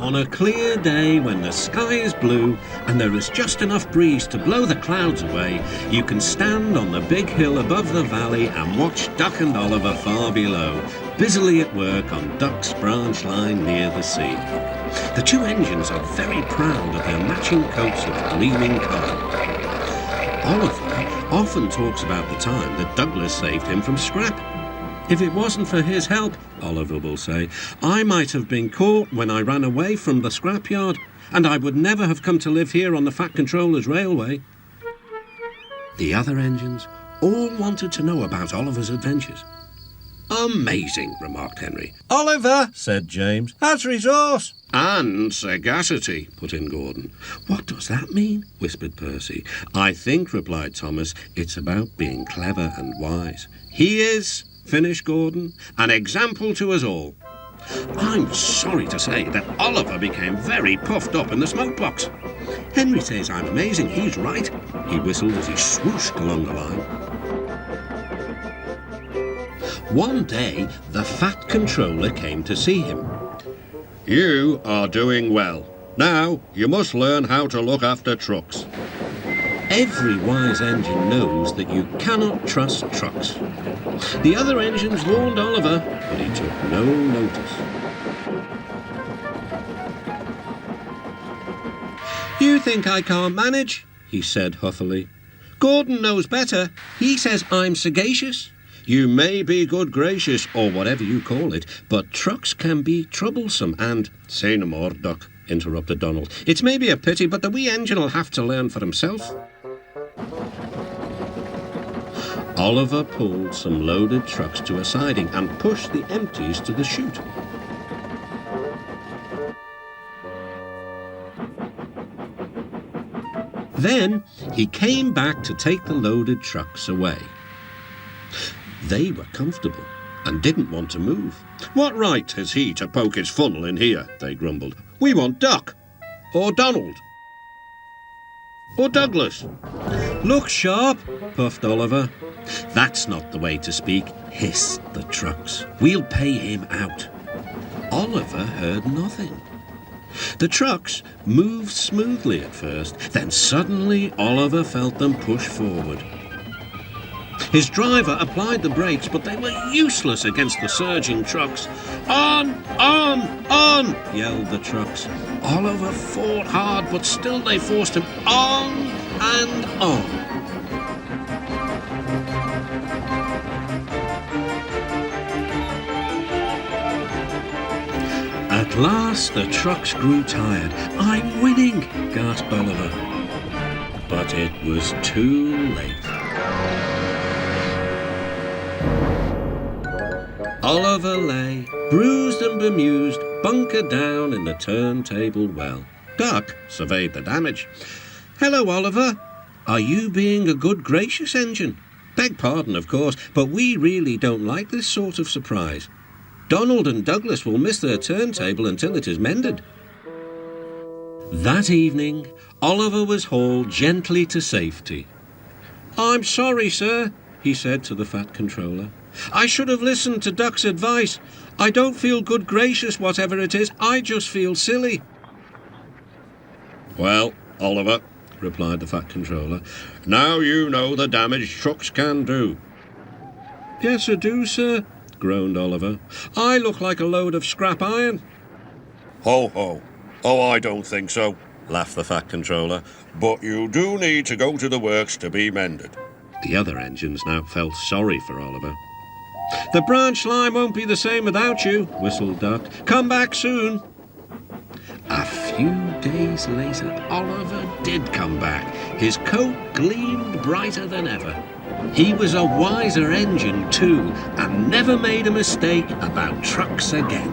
on a clear day when the sky is blue and there is just enough breeze to blow the clouds away, you can stand on the big hill above the valley and watch Duck and Oliver far below, busily at work on Duck's branch line near the sea. The two engines are very proud of their matching coats of gleaming colour. Oliver often talks about the time that Douglas saved him from scrap. If it wasn't for his help, Oliver will say, I might have been caught when I ran away from the scrapyard, and I would never have come to live here on the Fat Controller's railway. The other engines all wanted to know about Oliver's adventures. Amazing, remarked Henry. Oliver, said James, has resource. And sagacity, put in Gordon. What does that mean? Whispered Percy. I think, replied Thomas, it's about being clever and wise. He is, finished Gordon, an example to us all. I'm sorry to say that Oliver became very puffed up in the smoke box. Henry says I'm amazing. He's right. He whistled as he swooshed along the line. One day, the Fat Controller came to see him. You are doing well. Now, you must learn how to look after trucks. Every wise engine knows that you cannot trust trucks. The other engines warned Oliver, but he took no notice. You think I can't manage? He said huffily. Gordon knows better. He says I'm sagacious. You may be good gracious, or whatever you call it, but trucks can be troublesome and— Say no more, Duck, interrupted Donald. It's maybe a pity, but the wee engine will have to learn for himself. Oliver pulled some loaded trucks to a siding and pushed the empties to the chute. Then he came back to take the loaded trucks away. They were comfortable and didn't want to move. What right has he to poke his funnel in here? They grumbled. We want Duck, or Donald, or Douglas. Look sharp, puffed Oliver. That's not the way to speak, hissed the trucks. We'll pay him out. Oliver heard nothing. The trucks moved smoothly at first, then suddenly Oliver felt them push forward. His driver applied the brakes, but they were useless against the surging trucks. On, yelled the trucks. Oliver fought hard, but still they forced him on and on. At last the trucks grew tired. I'm winning, gasped Oliver. But it was too late. Oliver lay, bruised and bemused, bunkered down in the turntable well. Duck surveyed the damage. Hello, Oliver. Are you being a good gracious engine? Beg pardon, of course, but we really don't like this sort of surprise. Donald and Douglas will miss their turntable until it is mended. That evening, Oliver was hauled gently to safety. I'm sorry, sir, he said to the Fat Controller. I should have listened to Duck's advice. I don't feel good gracious, whatever it is. I just feel silly. Well, Oliver, replied the Fat Controller, now you know the damage trucks can do. Yes, I do, sir, groaned Oliver. I look like a load of scrap iron. Ho, ho. Oh, I don't think so, laughed the Fat Controller. But you do need to go to the works to be mended. The other engines now felt sorry for Oliver. The branch line won't be the same without you, whistled Duck. Come back soon. A few days later, Oliver did come back. His coat gleamed brighter than ever. He was a wiser engine, too, and never made a mistake about trucks again.